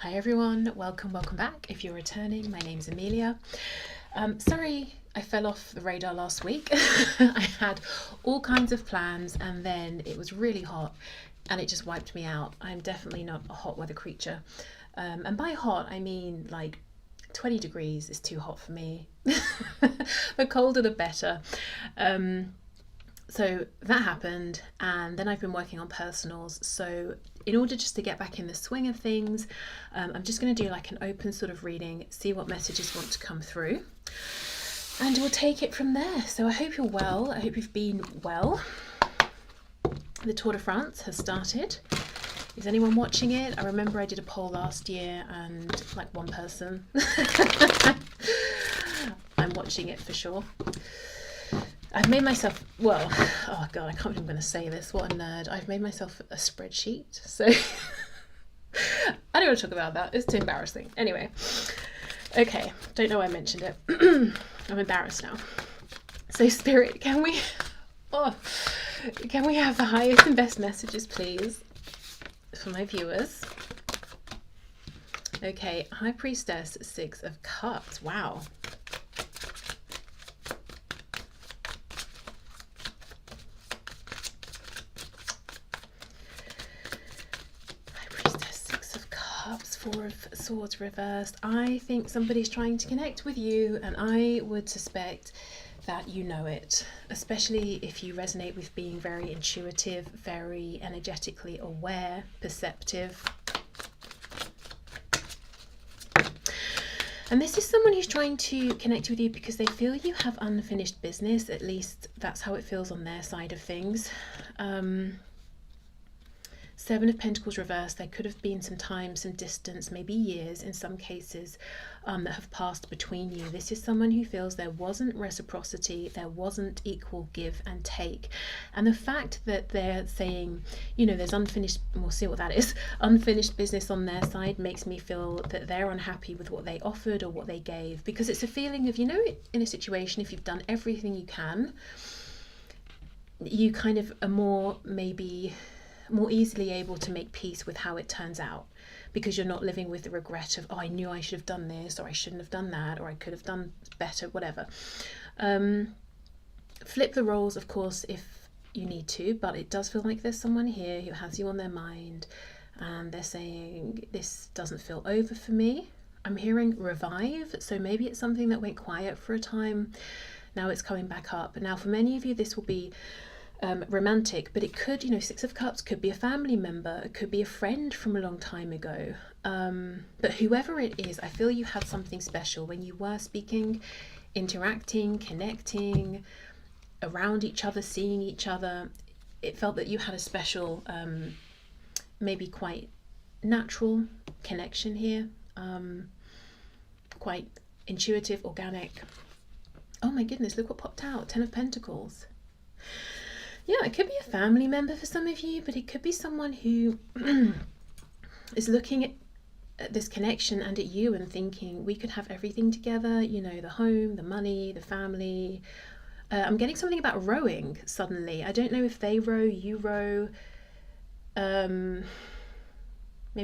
Hi everyone, welcome back. If you're returning, my name's Amelia. Sorry I fell off the radar last week. I had all kinds of plans and then it was really hot and it just wiped me out. I'm definitely not a hot weather creature. And by hot, I mean like 20 degrees is too hot for me. The colder the better. So that happened, and then I've been working on personals. So in order just to get back in the swing of things, I'm just going to do like an open sort of reading, see what messages want to come through, and we'll take it from there. So I hope you're well. I hope you've been well. The Tour de France has started. Is anyone watching it? I remember I did a poll last year and like one person. I'm watching it for sure. I've made myself, well, oh God, I can't believe I'm going to say this. What a nerd. I've made myself a spreadsheet. So I don't want to talk about that. It's too embarrassing. Anyway, okay. Don't know why I mentioned it. I'm embarrassed now. So Spirit, can we have the highest and best messages, please, for my viewers? Okay, High Priestess, 6 of Cups. Wow. Four of Swords reversed. I think somebody's trying to connect with you, and I would suspect that you know it, especially if you resonate with being very intuitive, very energetically aware, perceptive. And this is someone who's trying to connect with you because they feel you have unfinished business. At least that's how it feels on their side of things. 7 of Pentacles reversed. There could have been some time, some distance, maybe years in some cases that have passed between you. This is someone who feels there wasn't reciprocity, there wasn't equal give and take. And the fact that they're saying, you know, there's unfinished, we'll see what that is, unfinished business on their side makes me feel that they're unhappy with what they offered or what they gave. Because it's a feeling of, you know, in a situation, if you've done everything you can, you kind of are more easily able to make peace with how it turns out, because you're not living with the regret of, oh, I knew I should have done this, or I shouldn't have done that, or I could have done better, whatever. Flip the roles, of course, if you need to, but it does feel like there's someone here who has you on their mind and they're saying, this doesn't feel over for me. I'm hearing revive, so maybe it's something that went quiet for a time. Now it's coming back up. Now for many of you, this will be romantic, but it could, you know, 6 of Cups could be a family member, it could be a friend from a long time ago, but whoever it is, I feel you had something special when you were speaking, interacting, connecting, around each other, seeing each other. It felt that you had a special, maybe quite natural connection here, quite intuitive, organic. Oh my goodness, look what popped out. 10 of Pentacles. Yeah, it could be a family member for some of you, but it could be someone who is looking at this connection and at you and thinking, we could have everything together, you know, the home, the money, the family. I'm getting something about rowing suddenly. I don't know if they row, you row. Maybe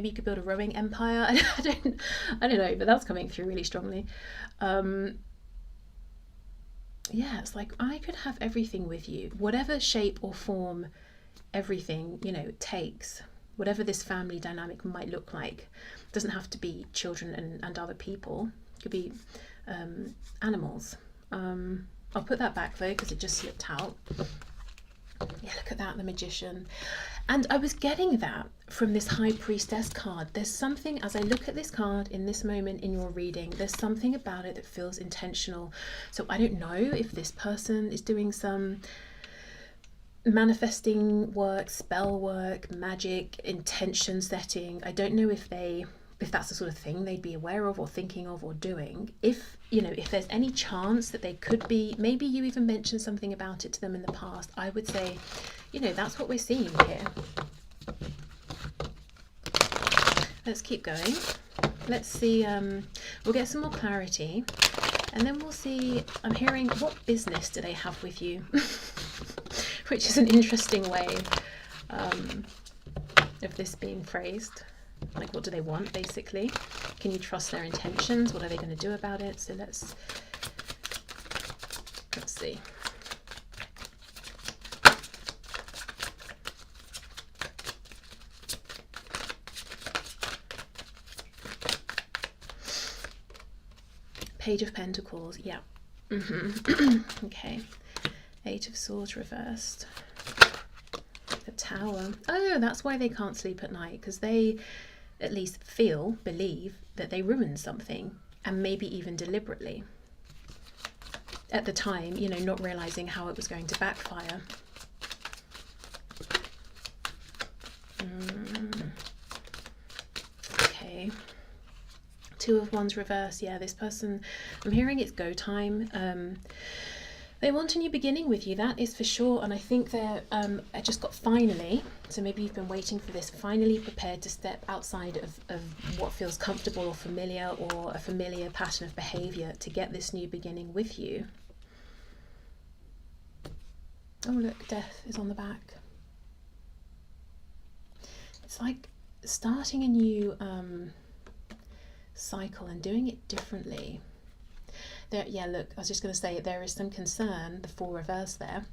you could build a rowing empire. I don't know, but that's coming through really strongly. Yeah, it's like, I could have everything with you, whatever shape or form everything, you know, takes, whatever this family dynamic might look like. It doesn't have to be children and other people. It could be animals. I'll put that back though, because it just slipped out. Yeah, look at that, the Magician. And I was getting that from this High Priestess card. There's something, as I look at this card in this moment in your reading, there's something about it that feels intentional. So I don't know if this person is doing some manifesting work, spell work, magic, intention setting. I don't know if that's the sort of thing they'd be aware of or thinking of or doing. If, you know, if there's any chance that they could be, maybe you even mentioned something about it to them in the past, I would say, you know, that's what we're seeing here. Let's keep going. Let's see, we'll get some more clarity, and then we'll see, I'm hearing, what business do they have with you? Which is an interesting way of this being phrased. Like, what do they want, basically? Can you trust their intentions? What are they going to do about it? So let's see. Page of Pentacles, yeah. Okay. Eight of Swords reversed. The Tower. Oh, that's why they can't sleep at night, because they at least believe that they ruined something, and maybe even deliberately. At the time, you know, not realizing how it was going to backfire. Okay. Two of Wands reverse. Yeah, this person, I'm hearing it's go time. They want a new beginning with you, that is for sure. And I think they're, I just got finally, so maybe you've been waiting for this, finally prepared to step outside of what feels comfortable or familiar, or a familiar pattern of behavior, to get this new beginning with you. Oh look, Death is on the back. It's like starting a new cycle and doing it differently. There, yeah, look, I was just going to say, there is some concern, the Four reverse there,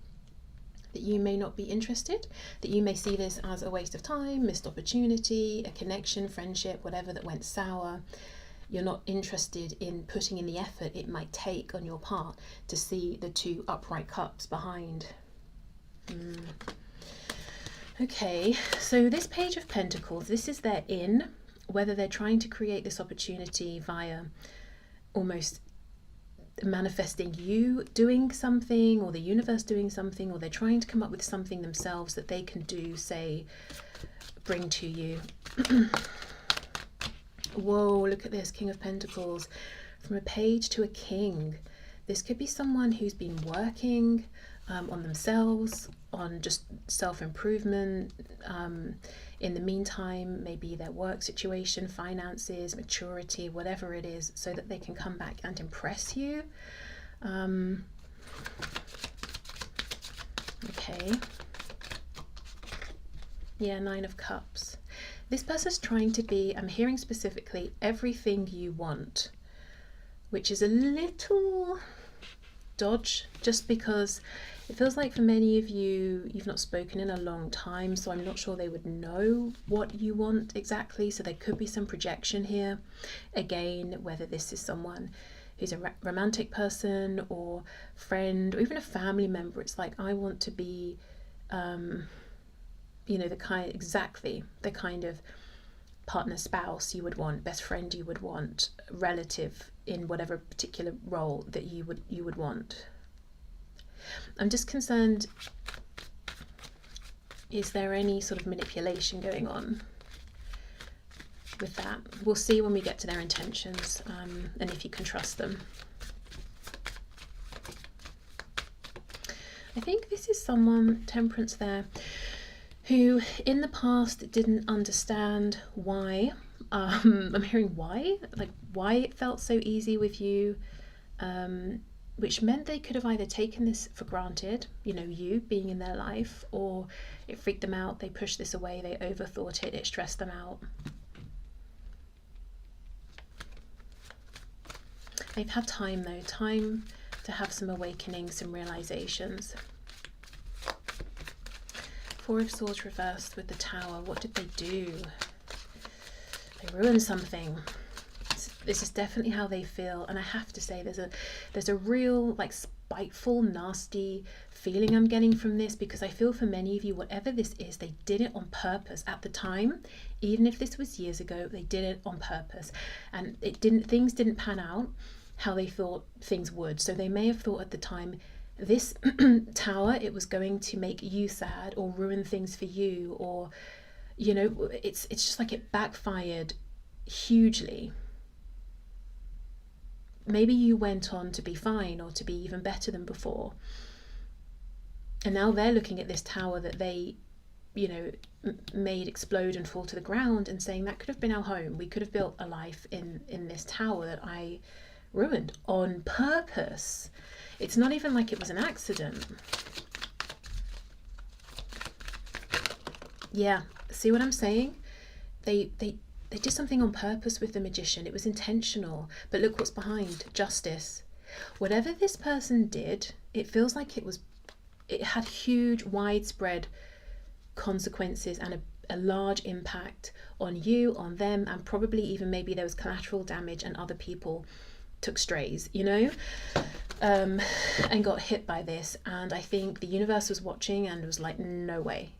that you may not be interested, that you may see this as a waste of time, missed opportunity, a connection, friendship, whatever that went sour. You're not interested in putting in the effort it might take on your part to see the two upright cups behind. Okay, so this Page of Pentacles, this is their in, whether they're trying to create this opportunity via almost manifesting you doing something, or the universe doing something, or they're trying to come up with something themselves that they can do, say, bring to you. Whoa, look at this, King of Pentacles. From a page to a king. This could be someone who's been working on themselves, on just self-improvement. In the meantime, maybe their work situation, finances, maturity, whatever it is, so that they can come back and impress you. Okay. Yeah, Nine of Cups. This person's trying to be, I'm hearing specifically, everything you want, which is a little dodge, just because it feels like for many of you, you've not spoken in a long time, so I'm not sure they would know what you want exactly. So there could be some projection here. Again, whether this is someone who's a romantic person or friend, or even a family member, it's like, I want to be, you know, the kind of partner, spouse you would want, best friend you would want, relative in whatever particular role that you would want. I'm just concerned, is there any sort of manipulation going on with that? We'll see when we get to their intentions, and if you can trust them. I think this is someone, Temperance there, who in the past didn't understand why. I'm hearing why, like why it felt so easy with you, which meant they could have either taken this for granted, you know, you being in their life, or it freaked them out, they pushed this away, they overthought it, it stressed them out. They've had time though, time to have some awakening, some realizations. Four of Swords reversed with the Tower. What did they do? They ruined something. This is definitely how they feel, and I have to say there's a real, like, spiteful, nasty feeling I'm getting from this, because I feel for many of you, whatever this is, they did it on purpose at the time. Even if this was years ago, they did it on purpose, and things didn't pan out how they thought things would. So they may have thought at the time, this Tower, it was going to make you sad or ruin things for you, or, you know, it's just like it backfired hugely. Maybe you went on to be fine, or to be even better than before, and now they're looking at this Tower that they, you know, made explode and fall to the ground, and saying that could have been our home. We could have built a life in this Tower that I ruined on purpose. It's not even like it was an accident. Yeah, see what I'm saying? They they did something on purpose with the Magician. It was intentional. But look what's behind. Justice. Whatever this person did, it feels like it had huge, widespread consequences and a large impact on you, on them, and probably even maybe there was collateral damage and other people took strays, you know, and got hit by this. And I think the universe was watching and was like, no way.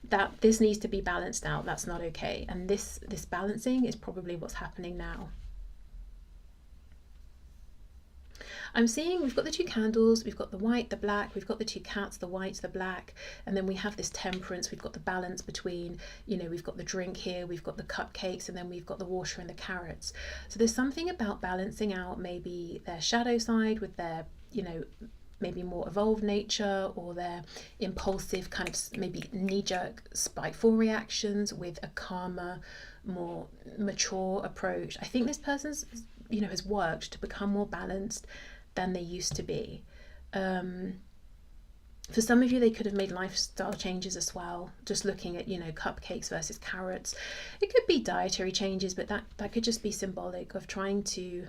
That this needs to be balanced out. That's not okay. And this balancing is probably what's happening now. I'm seeing we've got the two candles, we've got the white, the black, we've got the two cats, the white, the black, and then we have this temperance. We've got the balance between, you know, we've got the drink here, we've got the cupcakes, and then we've got the water and the carrots. So there's something about balancing out maybe their shadow side with their, you know, maybe more evolved nature, or their impulsive kind of maybe knee-jerk spiteful reactions with a calmer, more mature approach. I think this person's, you know, has worked to become more balanced than they used to be. For some of you, they could have made lifestyle changes as well, just looking at, you know, cupcakes versus carrots. It could be dietary changes, but that could just be symbolic of trying to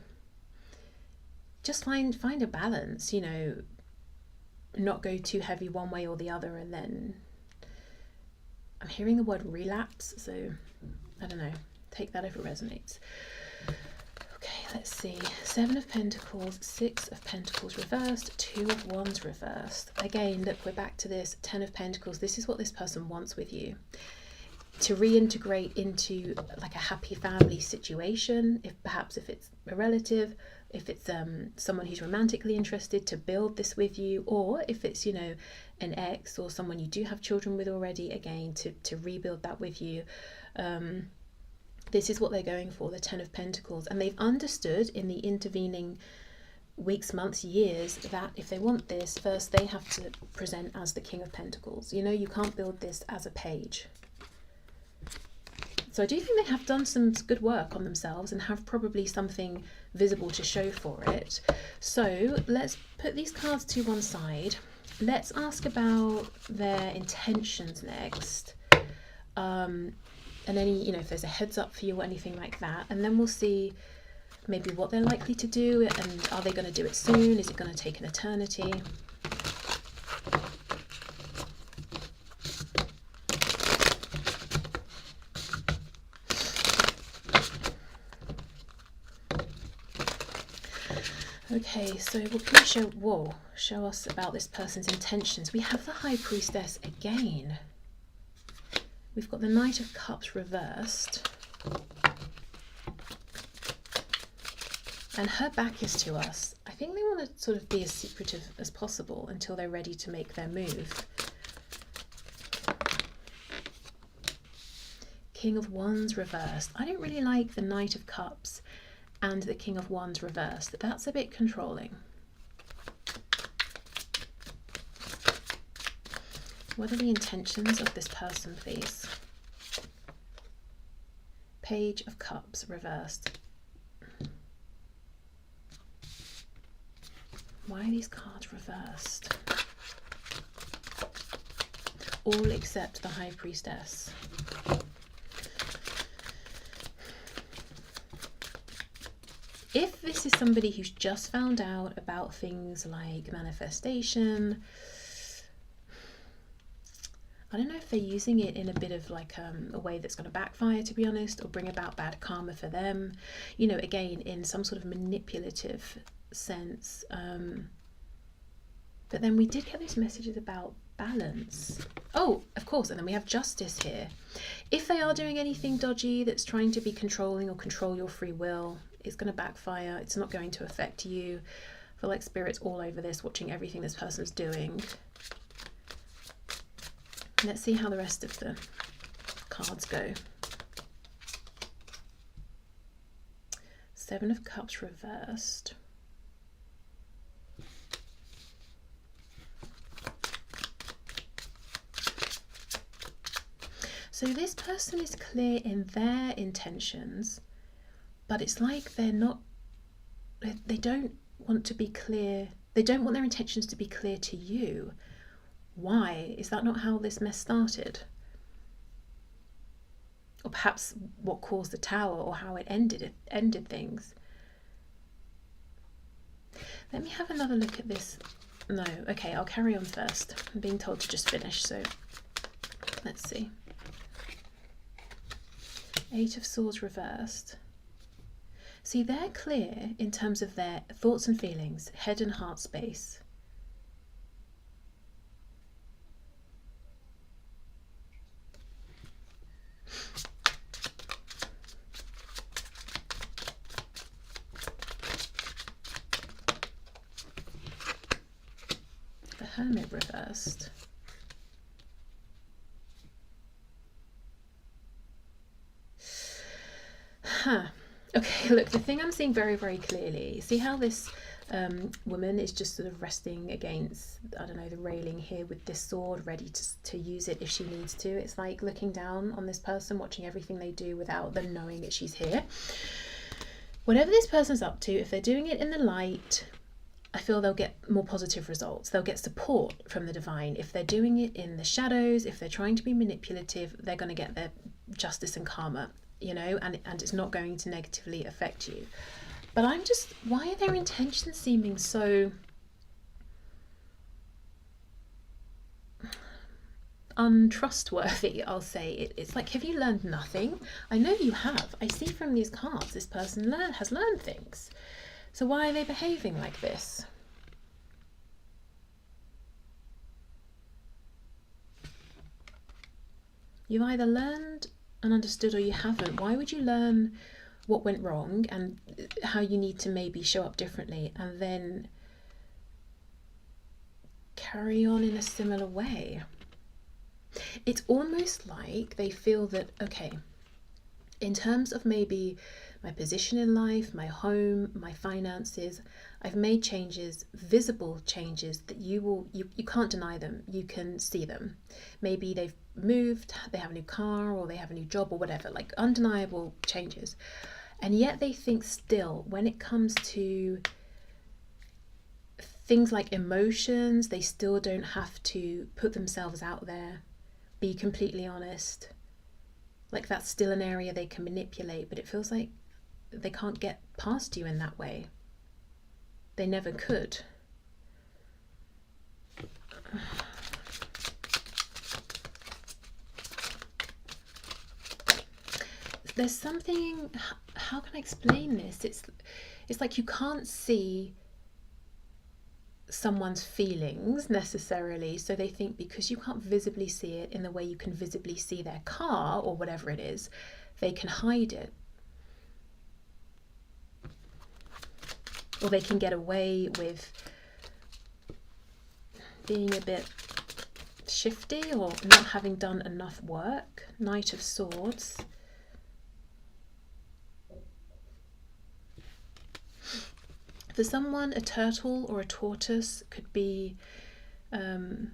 just find a balance, you know, not go too heavy one way or the other. And then I'm hearing the word relapse, so I don't know, take that if it resonates. Okay, let's see. 7 of Pentacles, 6 of Pentacles reversed, 2 of Wands reversed. Again, look, we're back to this 10 of Pentacles. This is what this person wants with you. To reintegrate into like a happy family situation, if it's a relative, if it's someone who's romantically interested, to build this with you, or if it's, you know, an ex or someone you do have children with already, again, to rebuild that with you. This is what they're going for, the 10 of Pentacles. And they've understood in the intervening weeks, months, years, that if they want this, first they have to present as the King of Pentacles. You know, you can't build this as a page. So I do think they have done some good work on themselves and have probably something visible to show for it. So let's put these cards to one side. Let's ask about their intentions next. And any, you know, if there's a heads up for you or anything like that. And then we'll see maybe what they're likely to do, and are they going to do it soon? Is it going to take an eternity? Okay, so what can you show us about this person's intentions? We have the High Priestess again. We've got the Knight of Cups reversed. And her back is to us. I think they want to sort of be as secretive as possible until they're ready to make their move. King of Wands reversed. I don't really like the Knight of Cups and the King of Wands reversed. That's a bit controlling. What are the intentions of this person, please? Page of Cups reversed. Why are these cards reversed? All except the High Priestess. If this is somebody who's just found out about things like manifestation, I don't know if they're using it in a bit of like a way that's going to backfire, to be honest, or bring about bad karma for them. You know, again, in some sort of manipulative sense. But then we did get those messages about balance. Oh, of course. And then we have Justice here. If they are doing anything dodgy that's trying to be controlling or control your free will, it's going to backfire. It's not going to affect you. I feel like Spirit's all over this, watching everything this person's doing. Let's see how the rest of the cards go. 7 of Cups reversed. So this person is clear in their intentions, but it's like they don't want to be clear. They don't want their intentions to be clear to you. Why? Is that not how this mess started? or perhaps what caused the tower, or how it ended things. Let me have another look at this. No, okay, I'll carry on first. I'm being told to just finish, so let's see. 8 of Swords reversed. See, they're clear in terms of their thoughts and feelings, head and heart space. The Hermit reversed. Huh. Okay, look, the thing I'm seeing very, very clearly, see how this woman is just sort of resting against, I don't know, the railing here with this sword, ready to use it if she needs to. It's like looking down on this person, watching everything they do without them knowing that she's here. Whatever this person's up to, if they're doing it in the light, I feel they'll get more positive results. They'll get support from the divine. If they're doing it in the shadows, if they're trying to be manipulative, they're going to get their justice and karma, you know, and it's not going to negatively affect you. But I'm just, why are their intentions seeming so untrustworthy, I'll say. It's like, have you learned nothing? I know you have. I see from these cards this person has learned things. So why are they behaving like this? You've either learned and understood or you haven't. Why would you learn what went wrong and how you need to maybe show up differently and then carry on in a similar way? It's almost like they feel that, okay, in terms of maybe my position in life, my home, my finances, I've made changes, visible changes that you can't deny them. You can see them. Maybe they've moved, they have a new car, or they have a new job, or whatever, like undeniable changes. And yet they think still, when it comes to things like emotions, they still don't have to put themselves out there, be completely honest. Like that's still an area they can manipulate, but it feels like they can't get past you in that way. They never could. There's something, how can I explain this? It's like you can't see someone's feelings necessarily, so they think because you can't visibly see it in the way you can visibly see their car or whatever it is, they can hide it. Or they can get away with being a bit shifty or not having done enough work. Knight of Swords. For someone, a turtle or a tortoise could be, it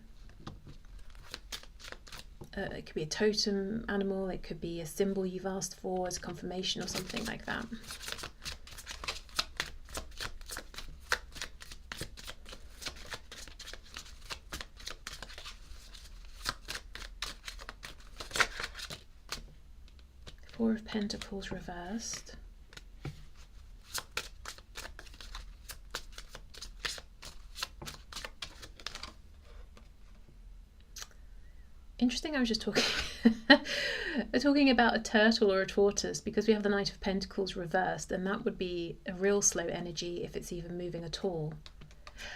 could be a totem animal, it could be a symbol you've asked for as confirmation or something like that. Four of Pentacles reversed. Interesting, I was just talking about a turtle or a tortoise because we have the Knight of Pentacles reversed, and that would be a real slow energy if it's even moving at all.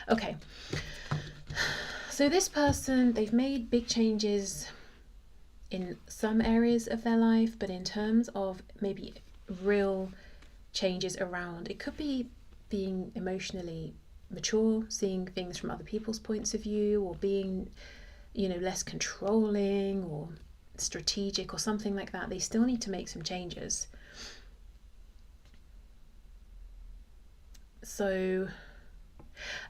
Okay, so this person, they've made big changes in some areas of their life, but in terms of maybe real changes around, it could be being emotionally mature, seeing things from other people's points of view, or being, you know, less controlling or strategic or something like that. They still need to make some changes. So,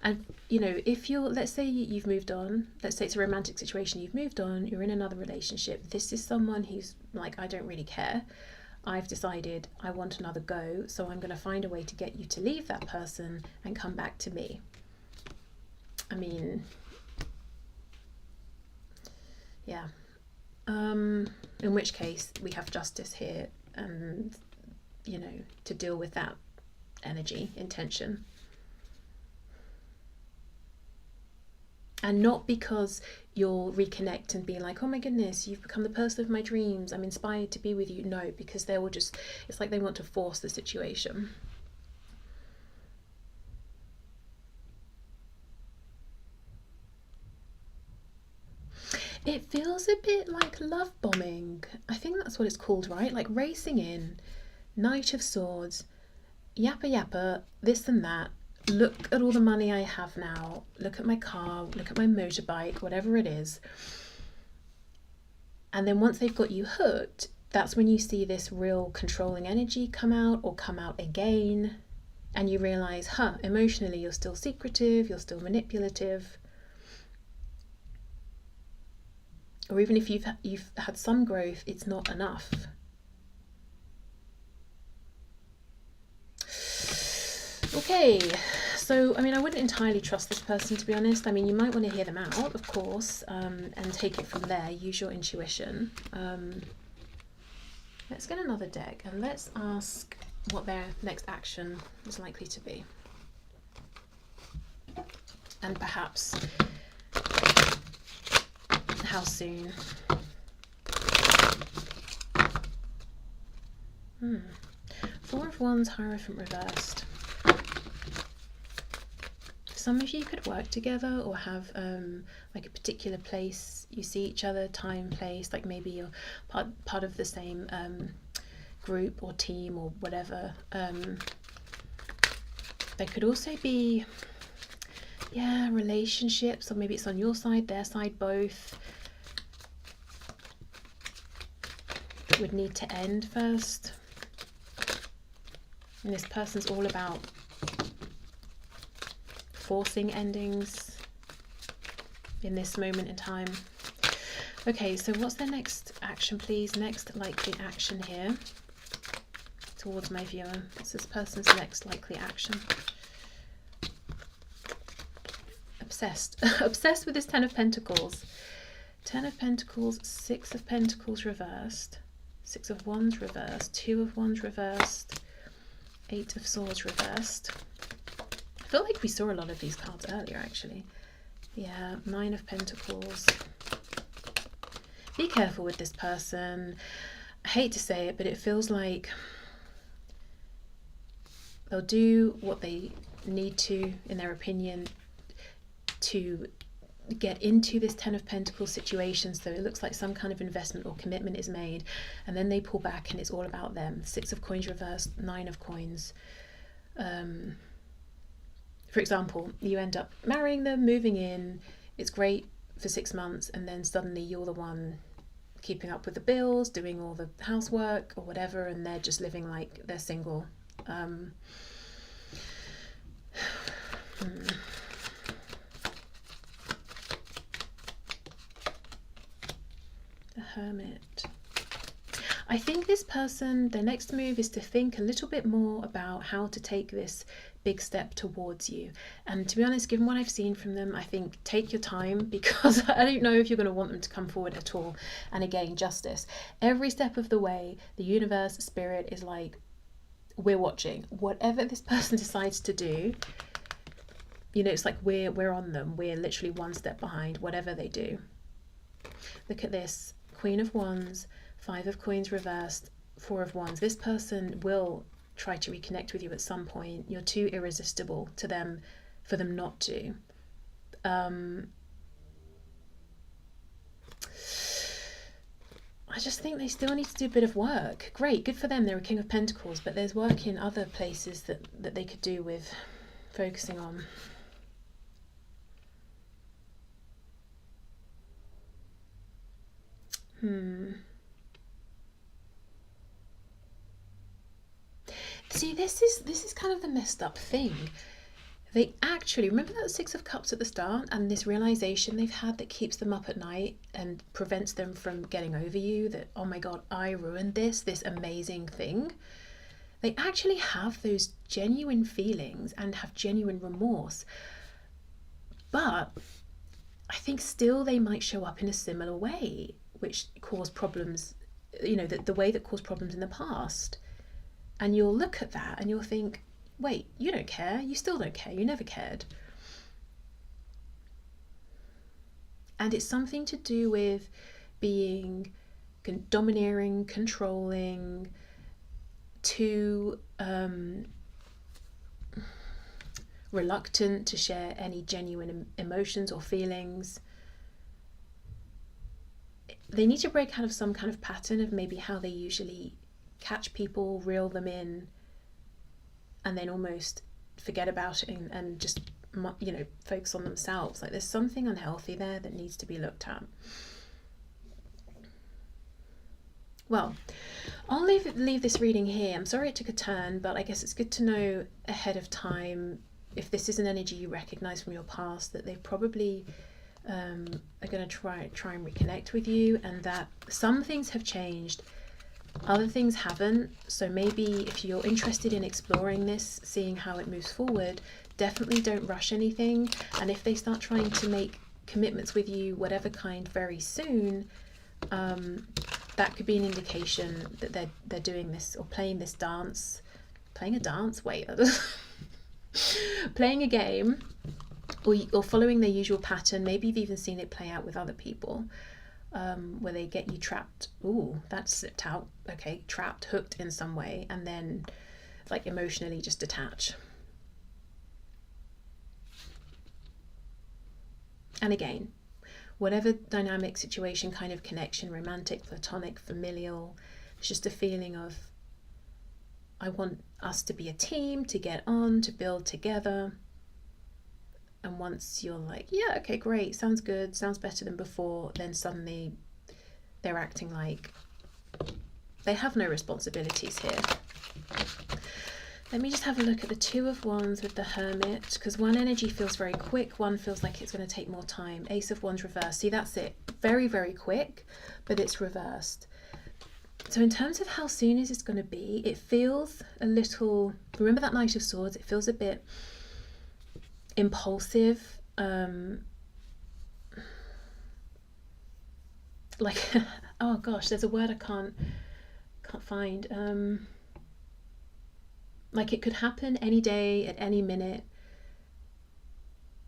and you know, if you're, let's say you've moved on, let's say it's a romantic situation, you've moved on, you're in another relationship, this is someone who's like, I don't really care, I've decided I want another go, so I'm going to find a way to get you to leave that person and come back to me. I mean, yeah, In which case we have justice here, and you know, to deal with that energy, intention. And not because you'll reconnect and be like, oh my goodness, you've become the person of my dreams, I'm inspired to be with you. No, because they will just, it's like they want to force the situation. It feels a bit like love bombing. I think that's what it's called, right? Like racing in, Knight of Swords, yappa yappa, this and that. Look at all the money I have now. Look at my car, look at my motorbike, whatever it is. And then once they've got you hooked, that's when you see this real controlling energy come out, or come out again. And you realize, emotionally you're still secretive, you're still manipulative. Or even if you've had some growth, it's not enough. Okay, so I mean, I wouldn't entirely trust this person, to be honest. I mean, you might want to hear them out, of course, and take it from there. Use your intuition. Let's get another deck and let's ask what their next action is likely to be. And perhaps how soon. Four of Wands, Hierophant reversed. Some of you could work together or have like a particular place you see each other, time, place, like maybe you're part of the same group or team or whatever. There could also be, yeah, relationships, or maybe it's on your side, their side, both. Would need to end first. And this person's all about forcing endings in this moment in time. Okay, so what's their next action, please? Next likely action here towards my viewer. What's this person's next likely action? Obsessed. Obsessed with this Ten of Pentacles. Ten of Pentacles, Six of Pentacles reversed, Six of Wands reversed, Two of Wands reversed, Eight of Swords reversed. I feel like we saw a lot of these cards earlier, actually. Yeah, Nine of Pentacles. Be careful with this person. I hate to say it, but it feels like they'll do what they need to, in their opinion, to get into this Ten of Pentacles situation. So it looks like some kind of investment or commitment is made, and then they pull back and it's all about them. Six of Coins reversed, Nine of Coins. For example, you end up marrying them, moving in, it's great for 6 months, and then suddenly you're the one keeping up with the bills, doing all the housework or whatever, and they're just living like they're single. The Hermit. I think this person, their next move is to think a little bit more about how to take this big step towards you. And to be honest, given what I've seen from them, I think take your time, because I don't know if you're going to want them to come forward at all. And again, justice. Every step of the way, the universe, spirit is like, we're watching. Whatever this person decides to do, you know, it's like we're on them. We're literally one step behind whatever they do. Look at this. Queen of Wands, Five of Coins reversed, Four of Wands. This person will try to reconnect with you at some point. You're too irresistible to them for them not to. I just think they still need to do a bit of work. Great, good for them. They're a King of Pentacles, but there's work in other places that they could do with focusing on. See, this is kind of the messed up thing. They actually, remember that Six of Cups at the start, and this realization they've had that keeps them up at night and prevents them from getting over you, that, oh my God, I ruined this amazing thing. They actually have those genuine feelings and have genuine remorse. But I think still they might show up in a similar way. which caused problems, you know, the way that caused problems in the past. And you'll look at that and you'll think, wait, you don't care, you still don't care, you never cared. And it's something to do with being domineering, controlling, too reluctant to share any genuine emotions or feelings. They need to break out of some kind of pattern of maybe how they usually catch people, reel them in, and then almost forget about it and just, you know, focus on themselves. Like there's something unhealthy there that needs to be looked at. Well, I'll leave this reading here. I'm sorry it took a turn, but I guess it's good to know ahead of time, if this is an energy you recognize from your past, that they probably are going to try and reconnect with you, and that some things have changed, other things haven't. So maybe if you're interested in exploring this, seeing how it moves forward, definitely don't rush anything. And if they start trying to make commitments with you, whatever kind, very soon, that could be an indication that they're doing this or playing this dance. Playing a dance? Wait. Playing a game, or following their usual pattern. Maybe you've even seen it play out with other people, where they get you trapped. Ooh, that slipped out. Okay, trapped, hooked in some way, and then like emotionally just detach. And again, whatever dynamic, situation, kind of connection, romantic, platonic, familial, it's just a feeling of, I want us to be a team, to get on, to build together. And once you're like, yeah, okay, great, sounds good, sounds better than before, then suddenly they're acting like they have no responsibilities here. Let me just have a look at the Two of Wands with the Hermit, because one energy feels very quick, one feels like it's going to take more time. Ace of Wands reversed. See, that's it. Very, very quick, but it's reversed. So in terms of how soon is this going to be, it feels a little, remember that Knight of Swords, it feels a bit impulsive, like, oh gosh, there's a word I can't find, like it could happen any day, at any minute.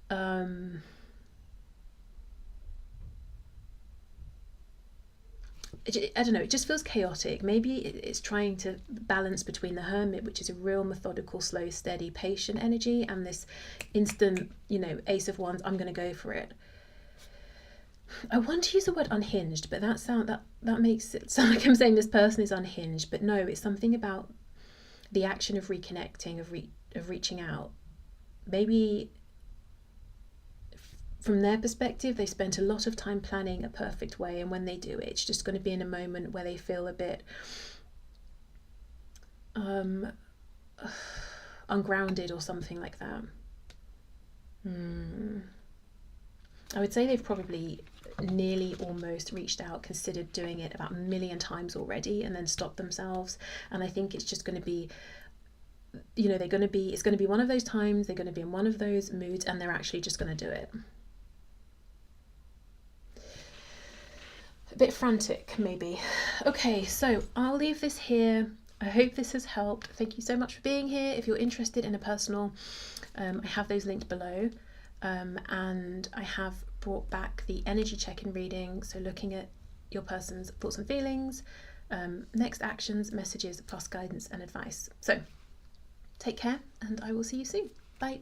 I don't know, it just feels chaotic. Maybe it's trying to balance between the Hermit, which is a real methodical, slow, steady, patient energy, and this instant, you know, Ace of Wands, I'm going to go for it. I want to use the word unhinged, but that makes it sound like I'm saying this person is unhinged. But no, it's something about the action of reconnecting, of reaching out. Maybe from their perspective, they spent a lot of time planning a perfect way, and when they do it, it's just going to be in a moment where they feel a bit ungrounded or something like that. I would say they've probably nearly almost reached out, considered doing it about a million times already, and then stopped themselves. And I think it's just going to be, you know, it's going to be one of those times, they're going to be in one of those moods, and they're actually just going to do it. A bit frantic, maybe. Okay, so I'll leave this here. I hope this has helped. Thank you so much for being here. If you're interested in a personal, I have those linked below. And I have brought back the energy check-in reading, so looking at your person's thoughts and feelings, next actions, messages, plus guidance and advice. So take care, and I will see you soon. Bye.